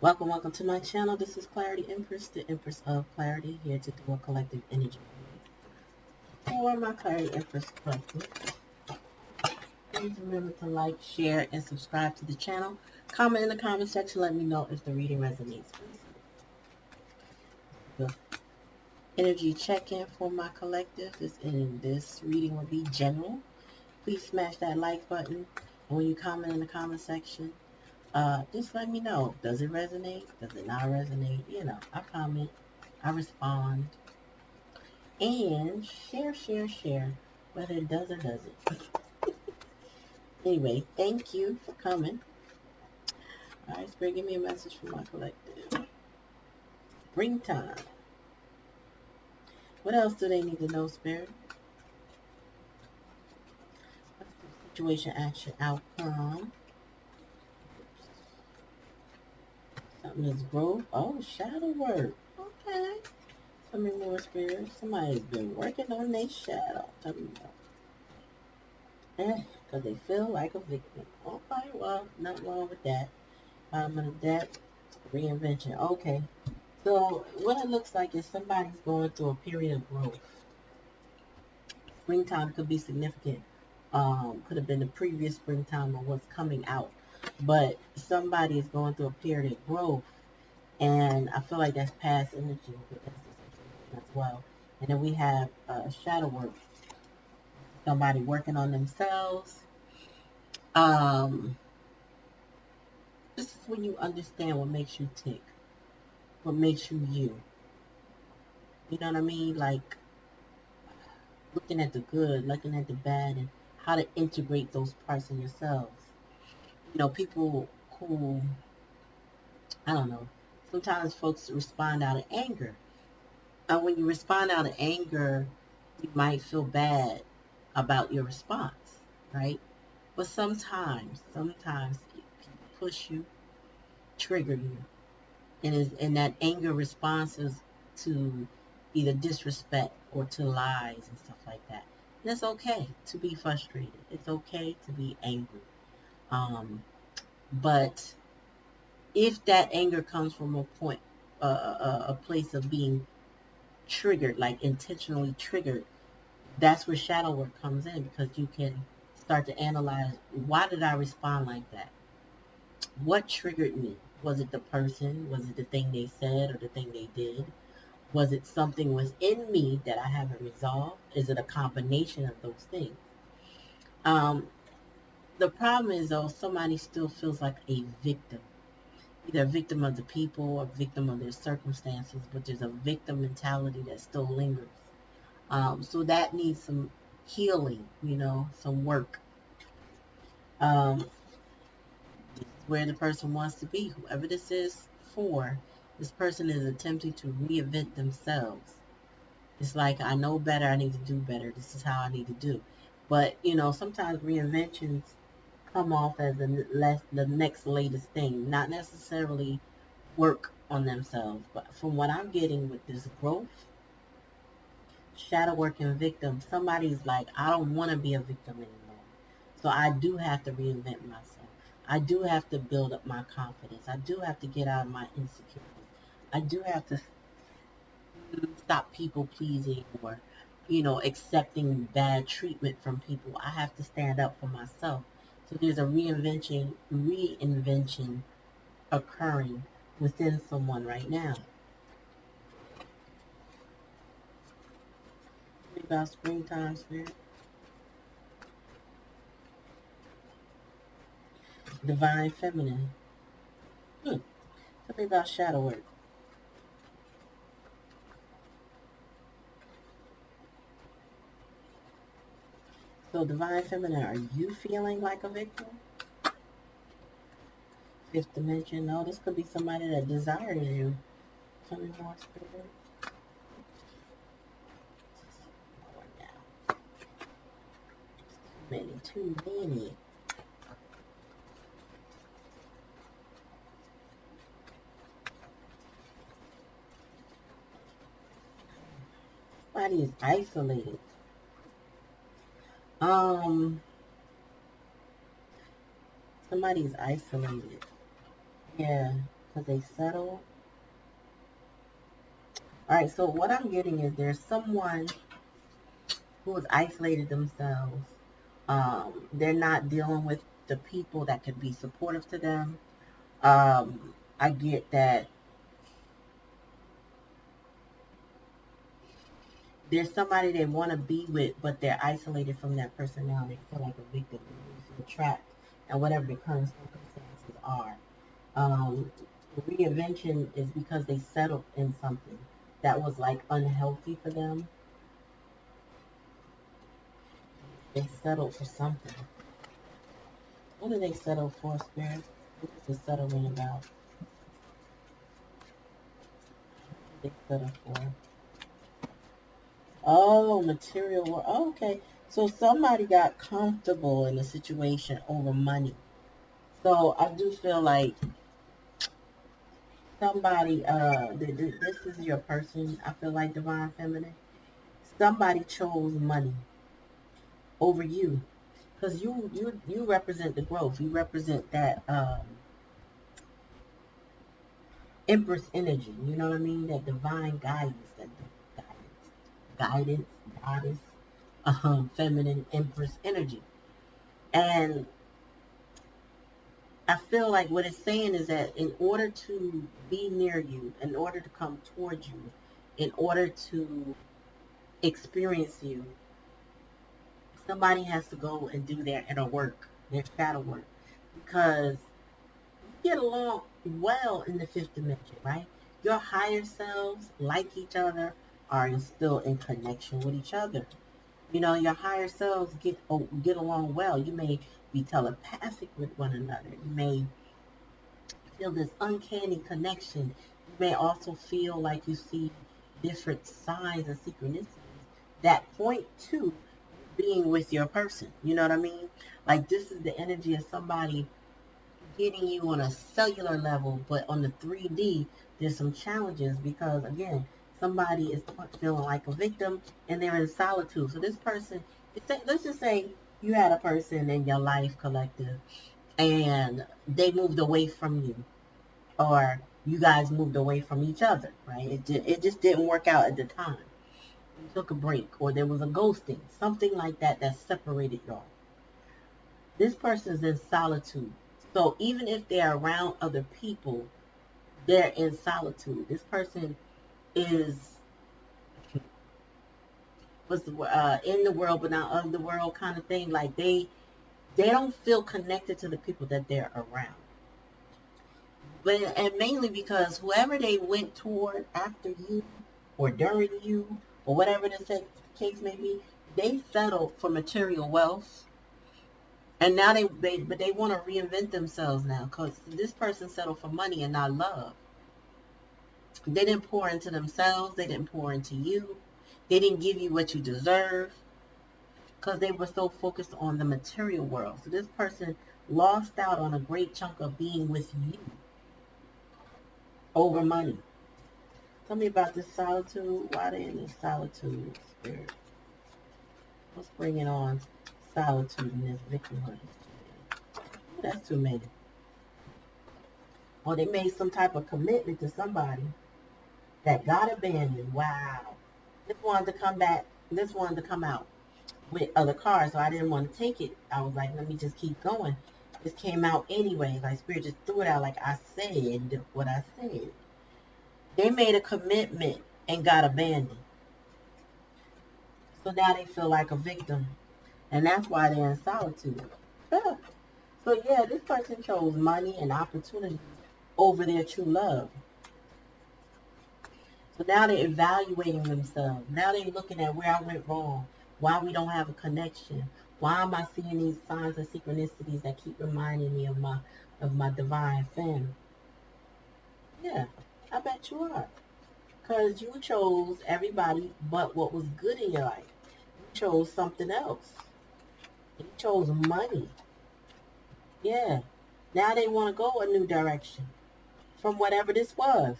Welcome to my channel. This is Clarityempress, the Empress of Clarity, here to do a collective energy for my Clarityempress collective. Please remember to like, share, and subscribe to the channel. Comment in the comment section. Let me know if the reading resonates. The energy check-in for my collective this reading will be general. Please smash that like button. And when you comment in the comment section, just let me know. Does it resonate? Does it not resonate? I comment, I respond, and share, whether it does or doesn't. Anyway, thank you for coming. All right, Spirit, give me a message from my collective. Springtime. What else do they need to know, Spirit? Situation, action, outcome. Something is growth. Oh, shadow work. Okay. Tell me more, Spirit. Somebody's been working on their shadow. Tell me more. Because they feel like a victim. Okay, well, nothing wrong with that. Bottom of the deck, reinvention. Okay. So what it looks like is somebody's going through a period of growth. Springtime could be significant. Could have been the previous springtime or what's coming out. But somebody is going through a period of growth. And I feel like that's past energy as well. And then we have shadow work. Somebody working on themselves. Um, this is when you understand what makes you tick. What makes you you. You know what I mean? Like looking at the good, looking at the bad, and how to integrate those parts in yourselves. People who, I don't know, sometimes folks respond out of anger. And when you respond out of anger, you might feel bad about your response, right? But sometimes people push you, trigger you, and that anger response is to either disrespect or to lies and stuff like that. And it's okay to be frustrated. It's okay to be angry. But if that anger comes from a place of being triggered, like intentionally triggered, that's where shadow work comes in, because you can start to analyze, why did I respond like that? What triggered me? Was it the person? Was it the thing they said or the thing they did? Was it something within me that I haven't resolved? Is it a combination of those things? Um, the problem is, though, somebody still feels like a victim, either a victim of the people or a victim of their circumstances, but there's a victim mentality that still lingers. So that needs some healing, some work. Um, where the person wants to be, whoever this is for, this person is attempting to reinvent themselves. It's like, I know better, I need to do better, this is how I need to do. But, sometimes reinventions come off as the next latest thing, not necessarily work on themselves. But from what I'm getting with this growth, shadow work and victim, somebody's like, I don't want to be a victim anymore. So I do have to reinvent myself. I do have to build up my confidence. I do have to get out of my insecurities. I do have to stop people pleasing or, accepting bad treatment from people. I have to stand up for myself. So there's a reinvention occurring within someone right now. About springtime, spirit. Divine feminine. Tell me about shadow work. So divine feminine, are you feeling like a victim? Fifth dimension. No, this could be somebody that desires you. Tell me more, spirit. More now. Too many. Somebody is isolated. Um, somebody is isolated. Yeah. because they settle. All right, so what I'm getting is there's someone who has isolated themselves. They're not dealing with the people that could be supportive to them. I get that there's somebody they want to be with, but they're isolated from that person now. They feel like a victim, they're trapped, and whatever the current circumstances are. Reinvention is because they settled in something that was like unhealthy for them. They settled for something. What do they settle for, Spirit? What is the settling about? What do they settle for? Oh, material world. Oh, okay. So somebody got comfortable in a situation over money. So I do feel like somebody, this is your person. I feel like divine feminine. Somebody chose money over you, because you represent the growth. You represent that empress energy. You know what I mean? That divine guidance, that guidance, goddess, feminine empress energy. And I feel like what it's saying is that in order to be near you, in order to come towards you, in order to experience you, somebody has to go and do their inner work, their shadow work, because you get along well in the fifth dimension, right? Your higher selves like each other, are still in connection with each other. You know, your higher selves get along well. You may be telepathic with one another. You may feel this uncanny connection. You may also feel like you see different signs and synchronicities that point to being with your person. You know what I mean? Like, this is the energy of somebody getting you on a cellular level, but on the 3D, there's some challenges because, again, somebody is feeling like a victim and they're in solitude. So this person, let's just say you had a person in your life collective and they moved away from you, or you guys moved away from each other, right? It just didn't work out at the time. You took a break, or there was a ghosting, something like that that separated y'all. This person is in solitude. So even if they're around other people, they're in solitude. This person is in the world but not of the world kind of thing. Like they don't feel connected to the people that they're around. But and mainly because whoever they went toward after you or during you or whatever the case may be, they settled for material wealth. And now they want to reinvent themselves now because this person settled for money and not love. They didn't pour into themselves. They didn't pour into you. They didn't give you what you deserve because they were so focused on the material world. So this person lost out on a great chunk of being with you over money. Tell me about this solitude. Why they in this solitude, Spirit? Let's bring it on. Solitude and this victimhood. Ooh, that's too many. Or they made some type of commitment to somebody that got abandoned. Wow. This wanted to come back. This wanted to come out with other cars, so I didn't want to take it. I was like, let me just keep going. This came out anyway. Like, Spirit just threw it out like I said what I said. They made a commitment and got abandoned. So now they feel like a victim. And that's why they're in solitude. Huh. So yeah, this person chose money and opportunity over their true love. So now they're evaluating themselves. Now they're looking at where I went wrong, why we don't have a connection, why am I seeing these signs and synchronicities that keep reminding me of my divine femme. Yeah, I bet you are. Because you chose everybody but what was good in your life. You chose something else. You chose money. Yeah. Now they want to go a new direction from whatever this was.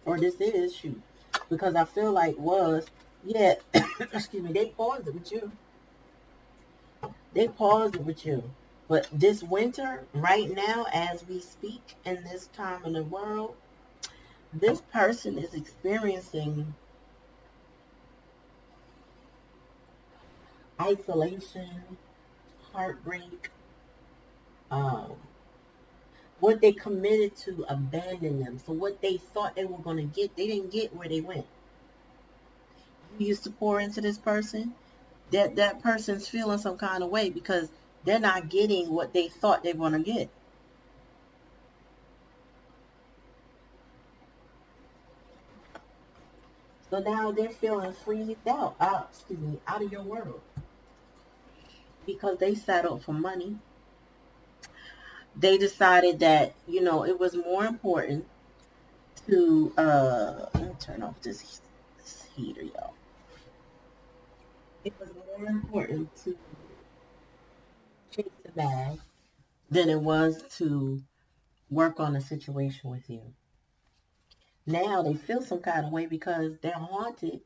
Or this is, shoot. Because I feel like yeah, excuse me, they paused it with you. They paused it with you. But this winter, right now, as we speak, in this time in the world, This person is experiencing isolation, heartbreak, um, what they committed to abandon them. So what they thought they were going to get, they didn't get where they went. You used to pour into this person, that person's feeling some kind of way because they're not getting what they thought they were going to get. So now they're feeling freezed out of your world because they settled for money. They decided that, it was more important to, let me turn off this heater, y'all. It was more important to chase the bag than it was to work on a situation with you. Now they feel some kind of way because they're haunted.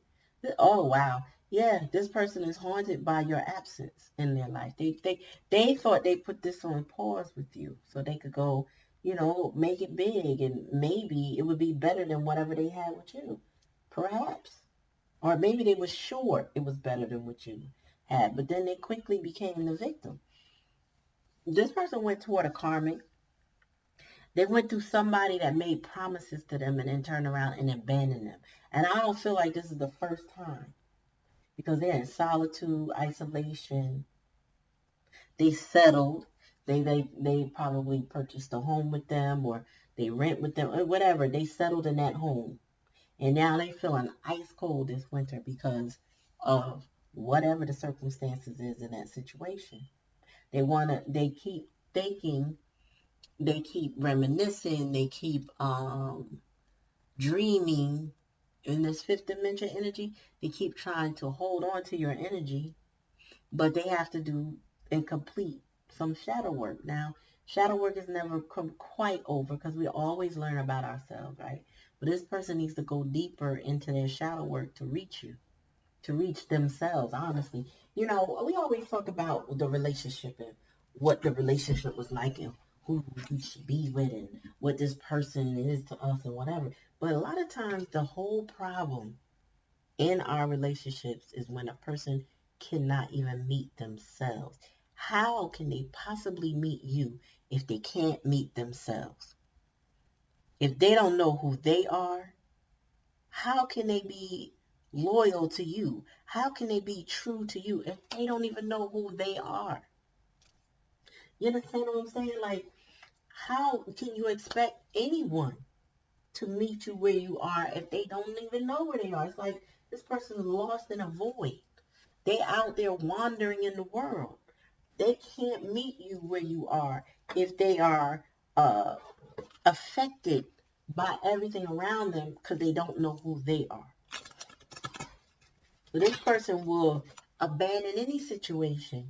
Oh wow, yeah, this person is haunted by your absence in their life. They thought they put this on pause with you so they could go, make it big, and maybe it would be better than whatever they had with you, perhaps, or maybe they were sure it was better than what you had, but then they quickly became the victim. This person went toward a karmic. They went through somebody that made promises to them and then turned around and abandoned them. And I don't feel like this is the first time because they're in solitude, isolation. They settled. They probably purchased a home with them or they rent with them or whatever. They settled in that home. And now they feeling ice cold this winter because of whatever the circumstances is in that situation. They keep thinking, they keep reminiscing, they keep dreaming in this fifth dimension energy. They keep trying to hold on to your energy, but they have to do and complete some shadow work. Now, shadow work is never quite over because we always learn about ourselves, right? But this person needs to go deeper into their shadow work to reach you, to reach themselves, honestly. We always talk about the relationship and what the relationship was like and who you should be with and what this person is to us and whatever. But a lot of times the whole problem in our relationships is when a person cannot even meet themselves. How can they possibly meet you if they can't meet themselves? If they don't know who they are, how can they be loyal to you? How can they be true to you if they don't even know who they are? You understand what I'm saying? Like, how can you expect anyone to meet you where you are if they don't even know where they are? It's like this person is lost in a void. They out there wandering in the world. They can't meet you where you are if they are uh, affected by everything around them because they don't know who they are. So this person will abandon any situation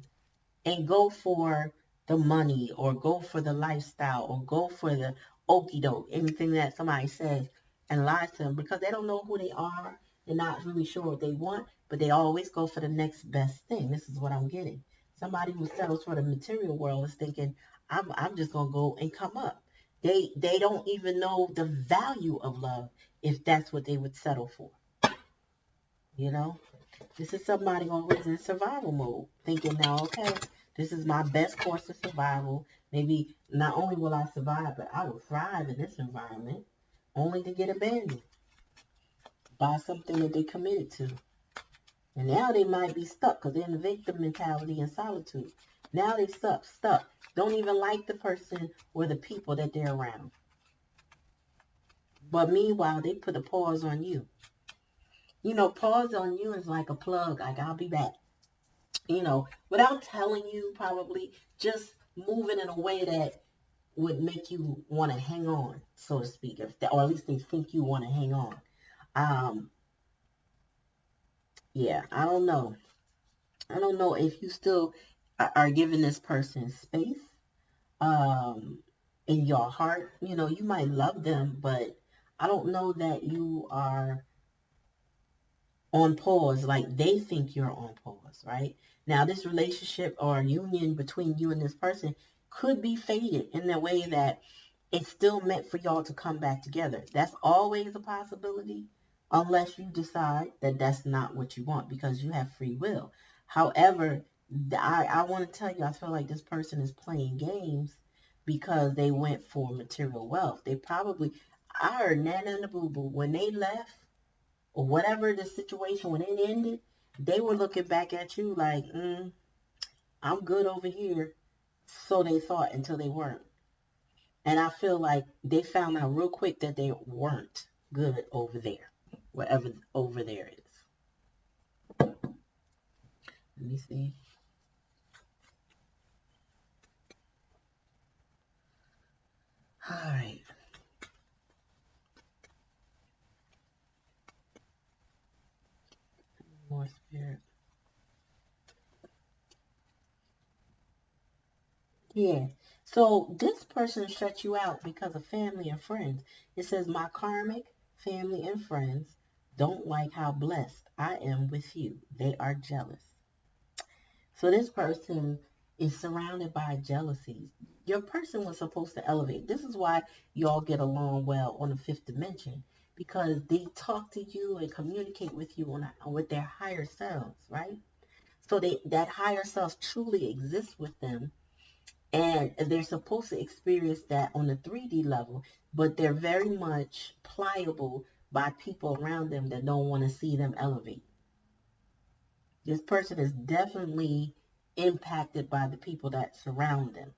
and go for the money or go for the lifestyle or go for the okie doke, anything that somebody says and lies to them because they don't know who they are. They're not really sure what they want, but they always go for the next best thing. This is what I'm getting. Somebody who settles for the material world is thinking, I'm just gonna go and come up. They don't even know the value of love if that's what they would settle for. You know? This is somebody always in survival mode, thinking now, okay, this is my best course of survival. Maybe not only will I survive, but I will thrive in this environment, only to get abandoned by something that they committed to. And now they might be stuck because they're in the victim mentality and solitude. Now they stuck. Don't even like the person or the people that they're around. But meanwhile, they put a pause on you. Pause on you is like a plug. Like, I'll be back. Without telling you, probably just moving in a way that would make you want to hang on, so to speak, or at least they think you want to hang on. Um, yeah, I don't know. I don't know if you still are giving this person space in your heart. You might love them, but I don't know that you are on pause like they think you're on pause, right? Now, this relationship or union between you and this person could be faded in the way that it's still meant for y'all to come back together. That's always a possibility, unless you decide that that's not what you want, because you have free will. However, I want to tell you, I feel like this person is playing games because they went for material wealth. They probably, I heard Nana and the Boo Boo, when they left, or whatever the situation, when it ended, they were looking back at you like, I'm good over here. So they thought until they weren't. And I feel like they found out real quick that they weren't good over there, whatever over there is. Let me see. All right. More spirit. Yeah. So this person shut you out because of family and friends. It says, my karmic family and friends don't like how blessed I am with you. They are jealous. So this person is surrounded by jealousies. Your person was supposed to elevate. This is why y'all get along well on the fifth dimension, because they talk to you and communicate with you with their higher selves, right? So that higher self truly exists with them, and they're supposed to experience that on the 3D level, but they're very much pliable by people around them that don't want to see them elevate. This person is definitely impacted by the people that surround them,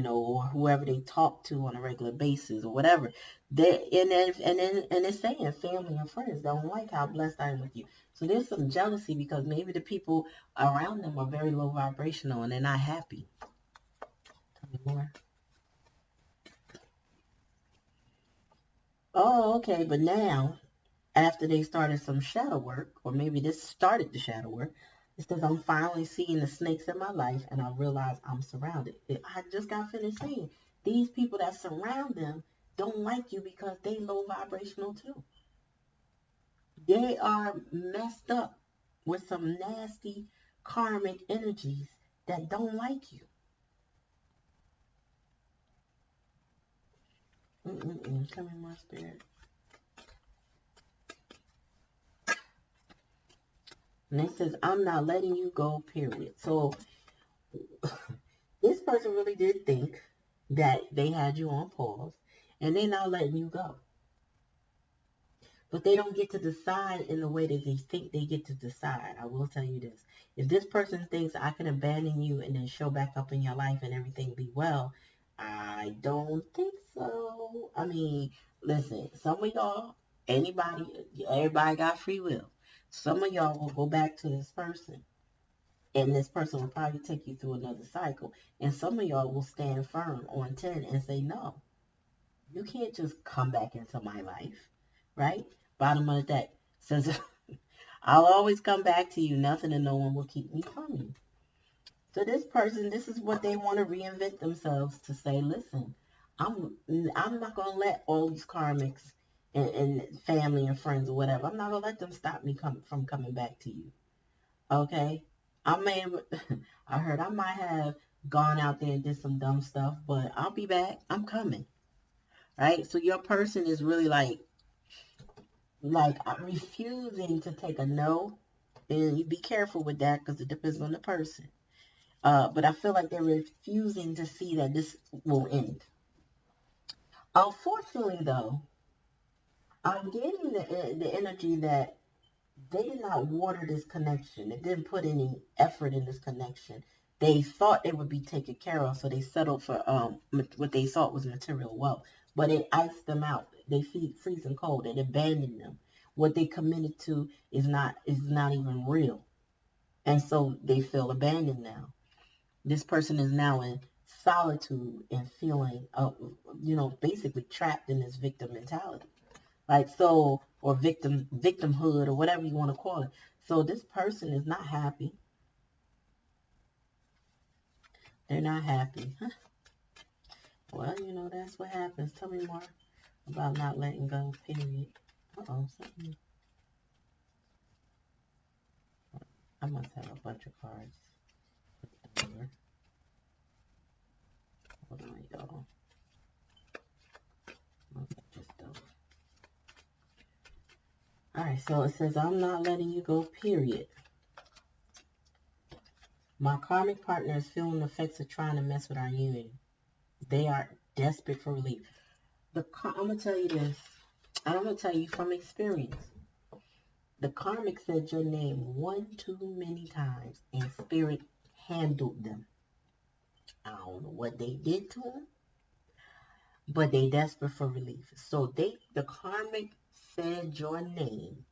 or whoever they talk to on a regular basis or whatever. And it's saying family and friends don't like how blessed I am with you. So there's some jealousy because maybe the people around them are very low vibrational and they're not happy. Tell me more. Oh, okay, but now after they started some shadow work, or maybe this started the shadow work, it says, I'm finally seeing the snakes in my life and I realize I'm surrounded. I just got finished saying, these people that surround them don't like you because they low vibrational too. They are messed up with some nasty karmic energies that don't like you. Come in, my spirit. And it says, I'm not letting you go, period. So this person really did think that they had you on pause and they're not letting you go. But they don't get to decide in the way that they think they get to decide. I will tell you this. If this person thinks I can abandon you and then show back up in your life and everything be well, I don't think so. I mean, listen, some of y'all, everybody got free will. Some of y'all will go back to this person, and this person will probably take you through another cycle. And some of y'all will stand firm on 10 and say, no, you can't just come back into my life, right? Bottom of the deck says, I'll always come back to you. Nothing and no one will keep me from you. So this person, this is what they want to reinvent themselves to say, listen, I'm not going to let all these karmics and family and friends or whatever, I'm not going to let them stop me from coming back to you. Okay? I may, I heard I might have gone out there and did some dumb stuff, but I'll be back. I'm coming. Right? So your person is really like I'm refusing to take a no. And you be careful with that because it depends on the person. But I feel like they're refusing to see that this will end. Unfortunately, though, I'm getting the energy that they did not water this connection. They didn't put any effort in this connection. They thought they would be taken care of, so they settled for what they thought was material wealth. But it iced them out. They freezing cold. It abandoned them. What they committed to is not even real, and so they feel abandoned now. This person is now in solitude and feeling, basically trapped in this victim mentality. Like so, or victimhood, or whatever you want to call it. So this person is not happy. They're not happy. Huh? Well, that's what happens. Tell me more about not letting go, period. Something. I must have a bunch of cards. Hold on, y'all. All right, so it says, I'm not letting you go, period. My karmic partner is feeling the effects of trying to mess with our union. They are desperate for relief. I'm going to tell you this, and I'm going to tell you from experience. The karmic said your name one too many times, and spirit handled them. I don't know what they did to them, but they desperate for relief. So the karmic said your name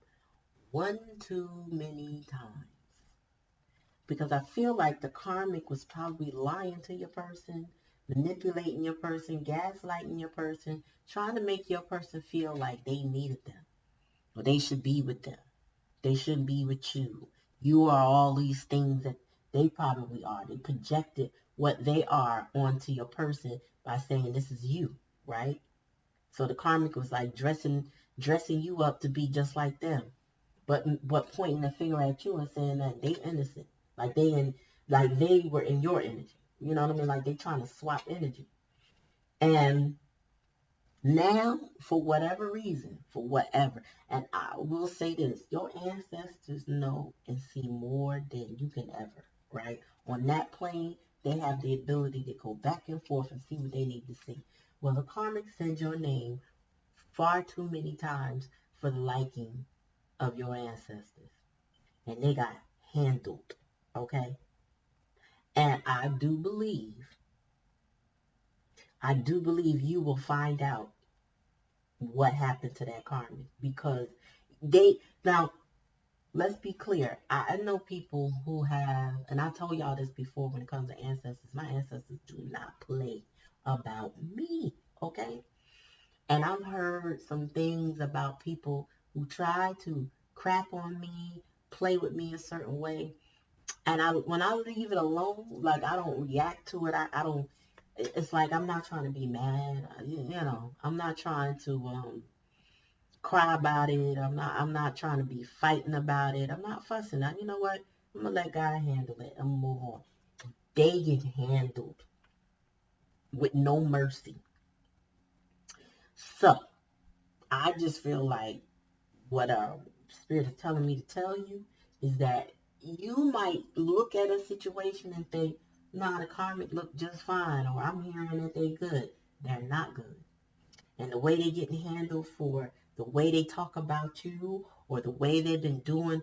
one too many times. Because I feel like the karmic was probably lying to your person, manipulating your person, gaslighting your person, trying to make your person feel like they needed them, or they should be with them. They shouldn't be with you. You are all these things that they probably are. They projected what they are onto your person by saying this is you, right? So the karmic was like dressing you up to be just like them, but pointing the finger at you and saying that they innocent, like like they were in your energy. You know what I mean? Like they trying to swap energy. And now, for whatever reason, and I will say this, your ancestors know and see more than you can ever, right? On that plane, they have the ability to go back and forth and see what they need to see. Well, the karmic said your name far too many times for the liking of your ancestors. And they got handled, okay? And I do believe you will find out what happened to that karmic, because now let's be clear. I know people who have, and I told y'all this before when it comes to ancestors, my ancestors do not play about me, okay? And I've heard some things about people who try to crap on me, play with me a certain way. And when I leave it alone, like I don't react to it. I don't. It's like I'm not trying to be mad. I'm not trying to cry about it. I'm not trying to be fighting about it. I'm not fussing. You know what? I'm gonna let God handle it. I'm gonna move on. They get handled with no mercy. So I just feel like what Spirit is telling me to tell you is that you might look at a situation and think, nah, the karmic look just fine, or I'm hearing that they good. They're not good. And the way they getting handled, for the way they talk about you, or the way they've been doing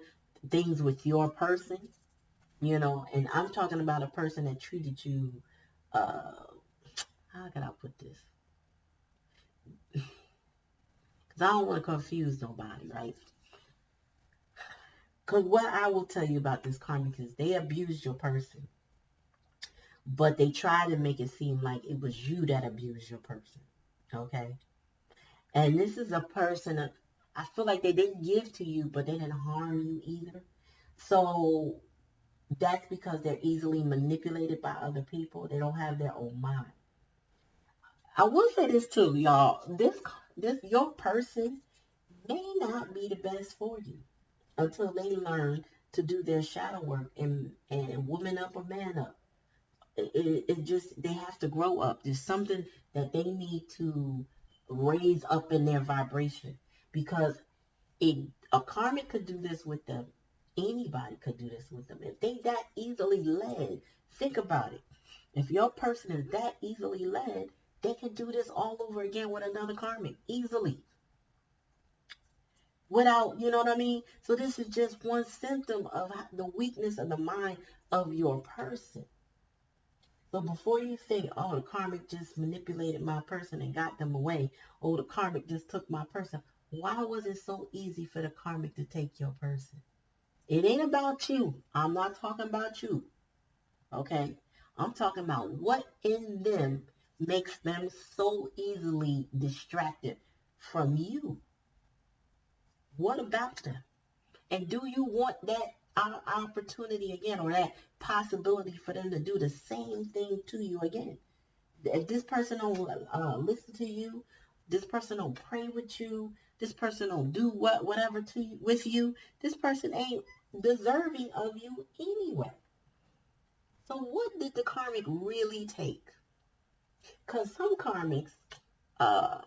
things with your person, and I'm talking about a person that treated you, uh, how can I put this? Because I don't want to confuse nobody, right? Because what I will tell you about this karmic is they abused your person, but they tried to make it seem like it was you that abused your person. Okay? And this is a person that I feel like they didn't give to you, but they didn't harm you either. So that's because they're easily manipulated by other people. They don't have their own mind. I will say this too, y'all. This your person may not be the best for you until they learn to do their shadow work and woman up or man up. It just, they have to grow up. There's something that they need to raise up in their vibration, because a karmic could do this with them. Anybody could do this with them. If they that easily led, think about it. If your person is that easily led, they can do this all over again with another karmic easily. Without, you know what I mean? So this is just one symptom of the weakness of the mind of your person. So before you think, oh, the karmic just manipulated my person and got them away, oh, the karmic just took my person, why was it so easy for the karmic to take your person? It ain't about you. I'm not talking about you, okay? I'm talking about what in them makes them so easily distracted from you. What about them? And do you want that opportunity again, or that possibility for them to do the same thing to you again? If this person don't listen to you, this person don't pray with you, this person don't do whatever to you, with you, this person ain't deserving of you anyway. So what did the karmic really take? Because some karmics uh,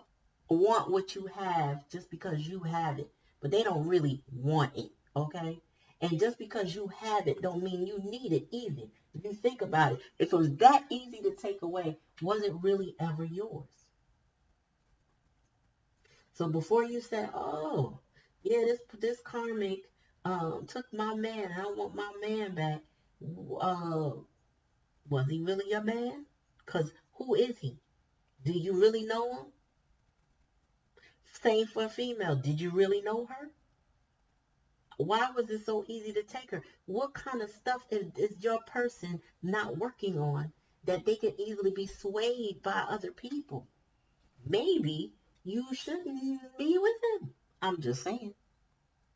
want what you have just because you have it. but they don't really want it, okay? And just because you have it don't mean you need it either. If you think about it, if it was that easy to take away, was it really ever yours? So before you say, oh, yeah, this karmic took my man, I want my man back, uh, was he really your man? Because who is he? Do you really know him? Same for a female. Did you really know her? Why was it so easy to take her? What kind of stuff is your person not working on that they can easily be swayed by other people? Maybe you shouldn't be with them. I'm just saying.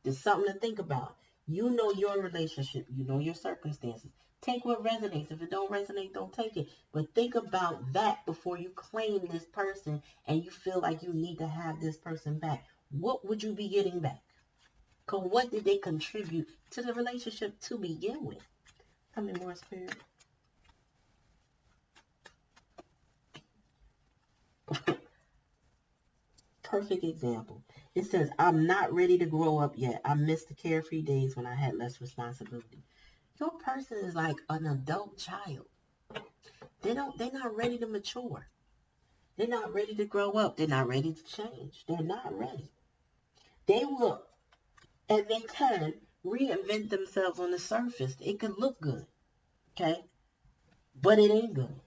There's something to think about. You know your relationship. You know your circumstances. Take what resonates. If it don't resonate, don't take it. But think about that before you claim this person and you feel like you need to have this person back. What would you be getting back? Because what did they contribute to the relationship to begin with? Tell me more, Spirit. Perfect example. It says, I'm not ready to grow up yet. I missed the carefree days when I had less responsibility. Your person is like an adult child. They're not ready to mature. They're not ready to grow up. They're not ready to change. They're not ready. They will, and they can reinvent themselves on the surface. It could look good, okay? But it ain't good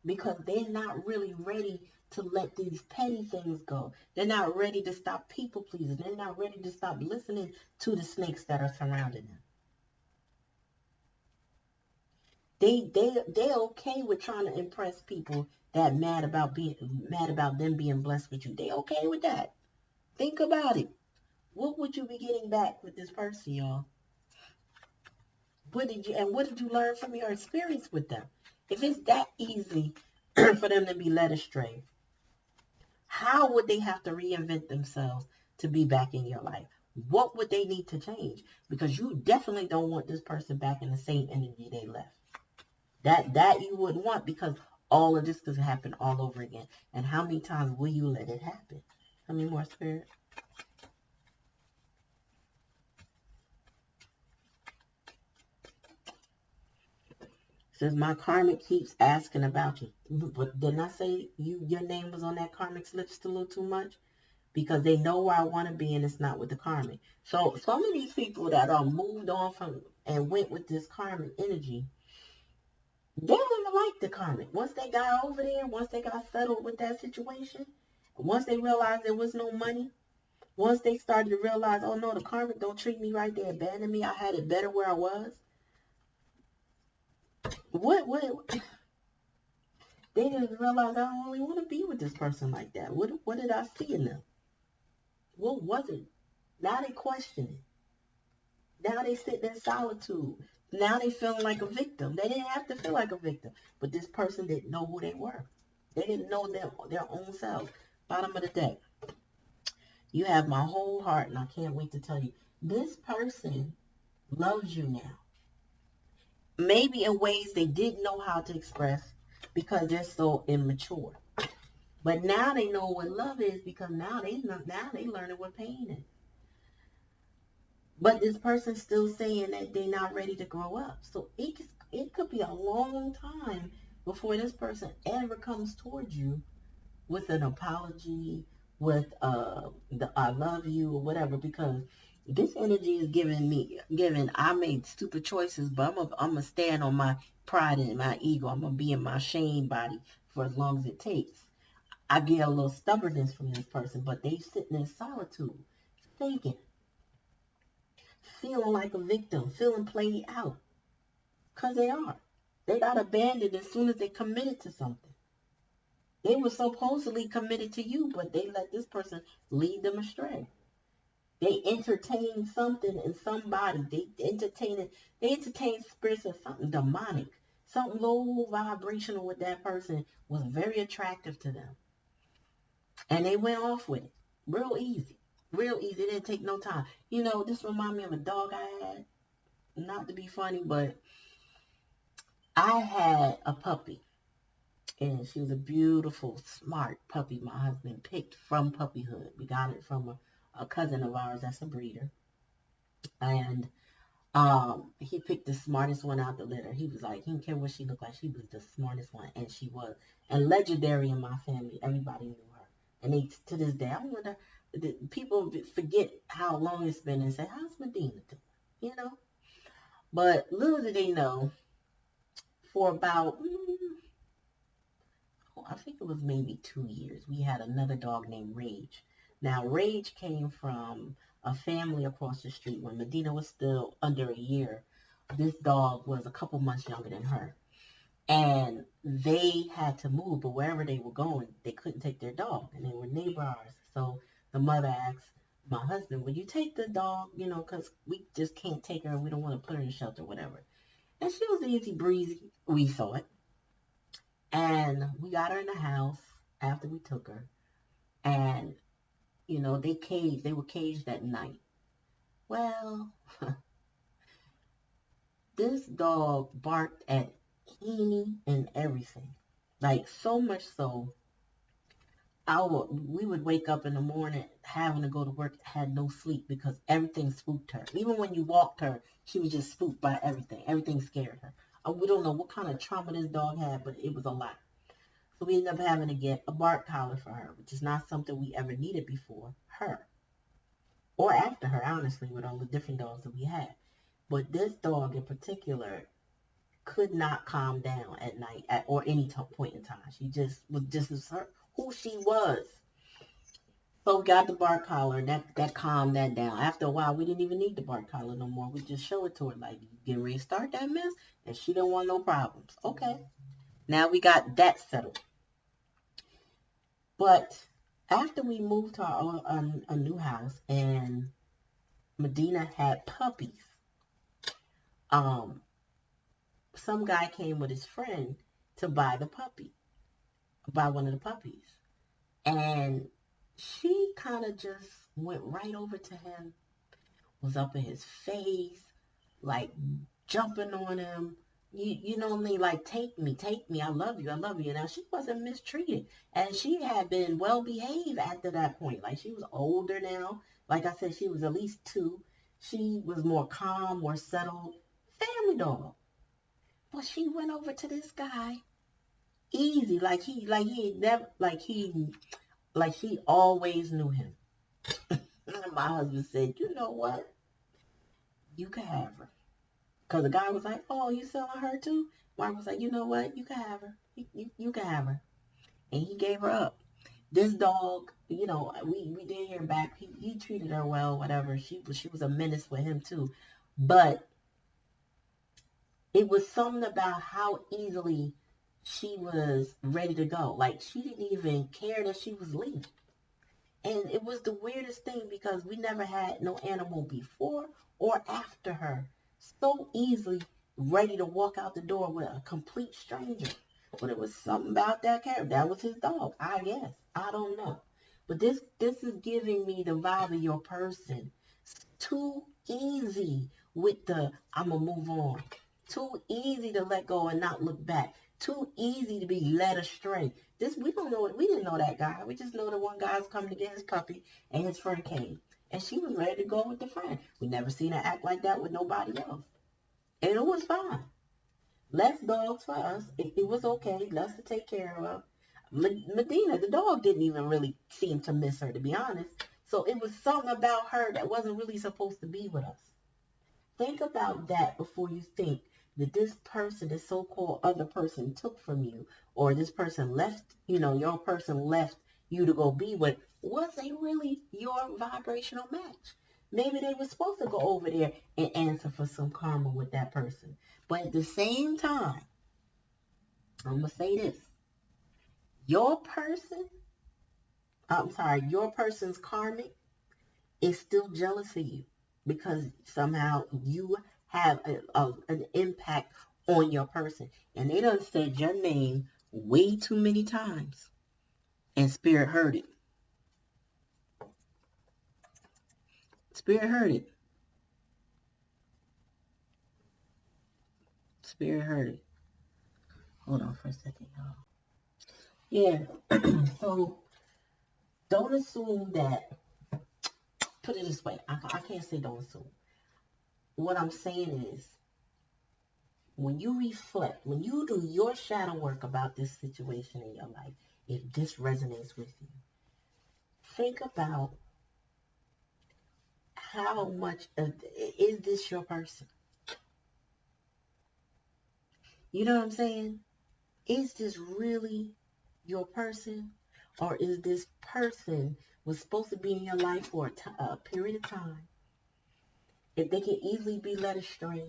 because they're not really ready to let these petty things go. They're not ready to stop people pleasing. They're not ready to stop listening to the snakes that are surrounding them. They're okay with trying to impress people that mad about them being blessed with you. They okay with that. Think about it. What would you be getting back with this person, y'all? What did you learn from your experience with them? If it's that easy for them to be led astray, how would they have to reinvent themselves to be back in your life? What would they need to change? Because you definitely don't want this person back in the same energy they left. That you wouldn't want, because all of this could happen all over again. And how many times will you let it happen? How many more, Spirit? Says my karmic keeps asking about you. But didn't I say your name was on that karmic's list a little too much? Because they know where I want to be and it's not with the karmic. So some of these people that are moved on from and went with this karmic energy, they don't even like the karmic. Once they got over there, once they got settled with that situation, once they realized there was no money, once they started to realize, oh no, the karmic don't treat me right, they abandoned me, I had it better where I was. What they didn't realize I don't really want to be with this person like that. What did I see in them? What was it? Now they question it. Now they sit in solitude. Now they feeling like a victim. They didn't have to feel like a victim. But this person didn't know who they were. They didn't know their own self. Bottom of the deck. You have my whole heart, and I can't wait to tell you. This person loves you now. Maybe in ways they didn't know how to express because they're so immature. But now they know what love is, because now they learning what pain is. But this person's still saying that they're not ready to grow up. So it could be a long time before this person ever comes towards you with an apology, with the I love you or whatever, because this energy is giving I made stupid choices, but I'm gonna stand on my pride and my ego. I'm gonna be in my shame body for as long as it takes. I get a little stubbornness from this person, but they sitting in solitude, thinking, feeling like a victim, feeling played out. Because they are. They got abandoned as soon as they committed to something. They were supposedly committed to you, but they let this person lead them astray. They entertain something in somebody. They entertain spirits of something demonic. Something low vibrational with that person was very attractive to them. And they went off with it. Real easy. Real easy. It didn't take no time. You know, this reminds me of a dog I had. Not to be funny, but I had a puppy. And she was a beautiful, smart puppy my husband picked from puppyhood. We got it from a cousin of ours that's a breeder. And he picked the smartest one out the litter. He was like, he didn't care what she looked like. She was the smartest one, and she was. And legendary in my family, everybody knew her. And they, to this day, I wonder, people forget how long it's been and say, how's Medina doing? You know? But little did they know, for about, I think it was maybe 2 years, we had another dog named Rage. Now, Rage came from a family across the street. When Medina was still under a year, this dog was a couple months younger than her. And they had to move, but wherever they were going, they couldn't take their dog. And they were neighbors. So the mother asked my husband, will you take the dog? You know, because we just can't take her. We don't want to put her in a shelter, whatever. And she was easy breezy. We saw it. And we got her in the house after we took her. And, you know, they were caged at night. Well, this dog barked at any and everything. Like, so much so, we would wake up in the morning having to go to work, had no sleep because everything spooked her. Even when you walked her, she was just spooked by everything. Everything scared her. We don't know what kind of trauma this dog had, but it was a lot. So we ended up having to get a bark collar for her, which is not something we ever needed before her. Or after her, honestly, with all the different dogs that we had. But this dog in particular could not calm down at night or any point in time. She just was her, who she was. So we got the bark collar, and that calmed that down. After a while, we didn't even need the bark collar no more. We just show it to her, like, you getting ready to start that mess? And she didn't want no problems. Okay. Now we got that settled. But after we moved to a new house and Medina had puppies, some guy came with his friend to buy one of the puppies. And she kind of just went right over to him, was up in his face, like jumping on him. You know what I mean? Like, take me, I love you, I love you. Now, she wasn't mistreated. And she had been well behaved after that point. Like, she was older now. Like I said, she was at least 2. She was more calm, more settled. Family dog. But she went over to this guy easy, like he never, like he always knew him. My husband said, you know what? You can have her. Because the guy was like, oh, you selling her too? Mark was like, you know what? You can have her. You can have her. And he gave her up. This dog, you know, we did hear back. He treated her well, whatever. She was a menace with him too. But it was something about how easily she was ready to go. Like, she didn't even care that she was leaving. And it was the weirdest thing because we never had no animal before or after her. So easily ready to walk out the door with a complete stranger. But it was something about that character. That was his dog, I guess. I don't know. But this is giving me the vibe of your person. It's too easy with the I'm going to move on. Too easy to let go and not look back. Too easy to be led astray. We didn't know that guy. We just know the one guy's coming to get his puppy and his friend came. And she was ready to go with the friend. We never seen her act like that with nobody else. And it was fine. Less dogs for us. It was okay. Less to take care of. Medina, the dog, didn't even really seem to miss her, to be honest. So it was something about her that wasn't really supposed to be with us. Think about that before you think that this person, this so-called other person, took from you, or this person left, your person left you to go be with. Was they really your vibrational match? Maybe they were supposed to go over there and answer for some karma with that person. But at the same time, I'm going to say this. Your person's karmic is still jealous of you because somehow you have an impact on your person. And they done said your name way too many times. And Spirit heard it. Spirit heard it. Spirit heard it. Hold on for a second, y'all. Yeah. So don't assume that put it this way. I can't say don't assume. What I'm saying is, when you reflect, when you do your shadow work about this situation in your life, if this resonates with you, think about how much is this your person? You know what I'm saying? Is this really your person? Or is this person was supposed to be in your life for a period of time? If they can easily be led astray,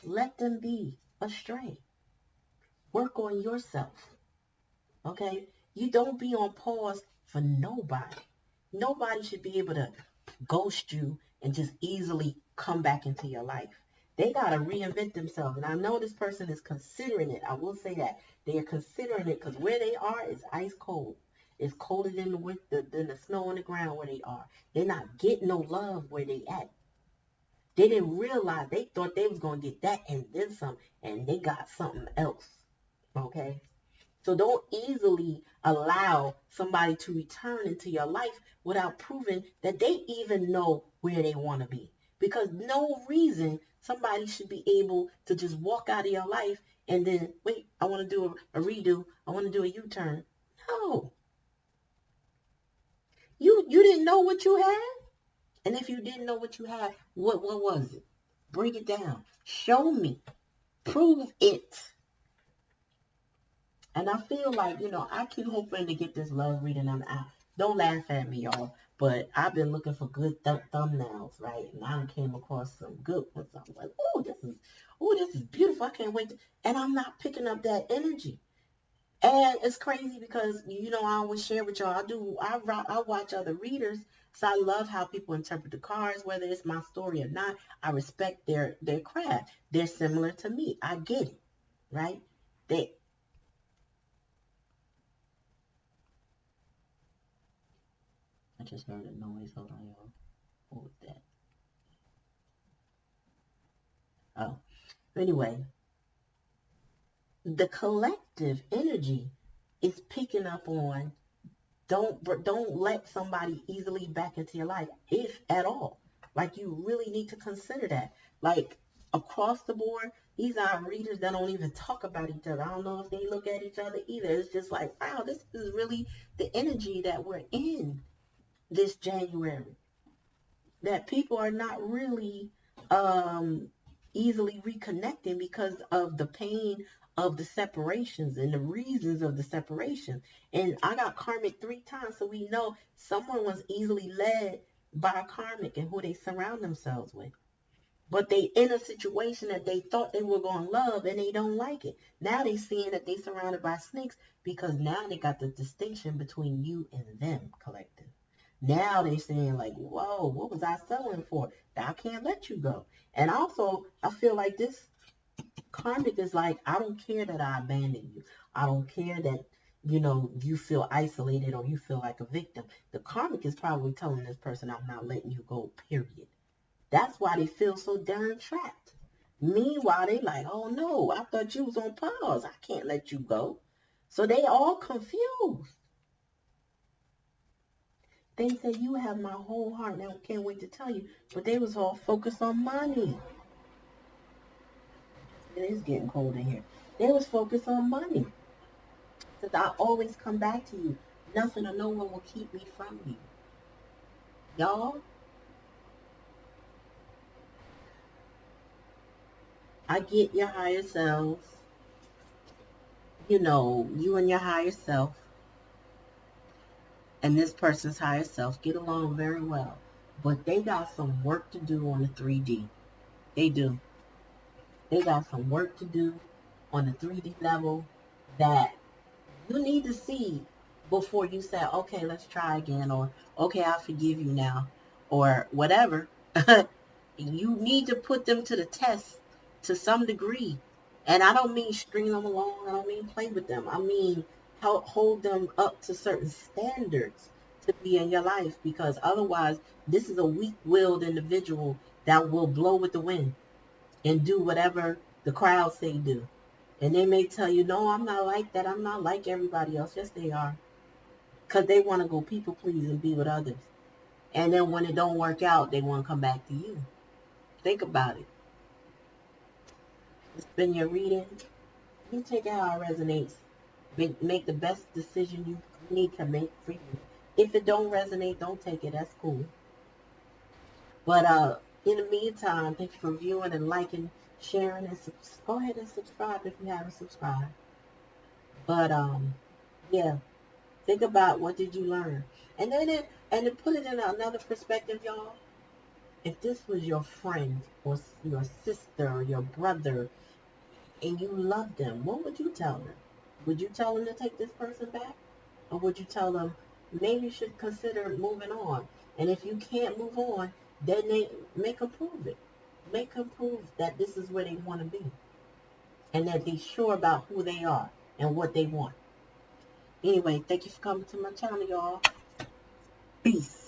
let them be astray. Work on yourself. Okay? You don't be on pause for nobody. Nobody should be able to ghost you and just easily come back into your life. They got to reinvent themselves. And I know this person is considering it. I will say that. They are considering it because where they are is ice cold. It's colder than the snow on the ground where they are. They're not getting no love where they at. They didn't realize. They thought they was going to get that and then some. And they got something else. Okay? So don't easily allow somebody to return into your life without proving that they even know where they want to be. Because no reason somebody should be able to just walk out of your life and then, wait, I want to do a redo. I want to do a U-turn. No. You didn't know what you had? And if you didn't know what you had, what was it? Break it down. Show me. Prove it. And I feel like, I keep hoping to get this love reading. Don't laugh at me, y'all. But I've been looking for good thumbnails, right? And I came across some good ones. I was like, this is beautiful. I can't wait. And I'm not picking up that energy. And it's crazy because, I always share with y'all. I watch other readers. So I love how people interpret the cards, whether it's my story or not. I respect their craft. They're similar to me. I get it, right? I just heard a noise. Hold on, y'all. What was that? Oh. Anyway, the collective energy is picking up on don't let somebody easily back into your life, if at all. Like, you really need to consider that. Like, across the board, these are readers that don't even talk about each other. I don't know if they look at each other either. It's just like, wow, this is really the energy that we're in this January. That people are not really easily reconnecting because of the pain of the separations and the reasons of the separation. And I got karmic 3 times, so we know someone was easily led by karmic and who they surround themselves with. But they in a situation that they thought they were going to love and they don't like it. Now they seeing that they surrounded by snakes because now they got the distinction between you and them collective. Now they saying like, whoa, what was I selling for? I can't let you go. And also, I feel like this karmic is like, I don't care that I abandoned you. I don't care that, you feel isolated or you feel like a victim. The karmic is probably telling this person, I'm not letting you go, period. That's why they feel so darn trapped. Meanwhile, they like, oh no, I thought you was on pause. I can't let you go. So they all confused. They say, you have my whole heart. Now, I can't wait to tell you. But they was all focused on money. It is getting cold in here. They was focused on money. Said, I always come back to you. Nothing or no one will keep me from you. Y'all, I get your higher selves. You and your higher self and this person's higher self get along very well. But they got some work to do on the 3D. They do. They got some work to do on the 3D level that you need to see before you say, okay, let's try again, or okay, I forgive you now, or whatever. You need to put them to the test to some degree. And I don't mean string them along. I don't mean play with them. I mean help hold them up to certain standards to be in your life, because otherwise this is a weak-willed individual that will blow with the wind and do whatever the crowd say do. And they may tell you, no, I'm not like that. I'm not like everybody else. Yes, they are. Because they want to go people please and be with others. And then when it don't work out, they want to come back to you. Think about it. It's been your reading. You take it how it resonates. Make the best decision you need to make for you. If it don't resonate, don't take it. That's cool. But in the meantime, thank you for viewing and liking, sharing, and go ahead and subscribe if you haven't subscribed. But yeah, think about what did you learn, and then to put it in another perspective, y'all. If this was your friend or your sister or your brother, and you loved them, what would you tell them? Would you tell them to take this person back, or would you tell them maybe you should consider moving on? And if you can't move on, then they make them prove it. Make them prove that this is where they want to be, and that they're sure about who they are and what they want. Anyway, thank you for coming to my channel, y'all. Peace.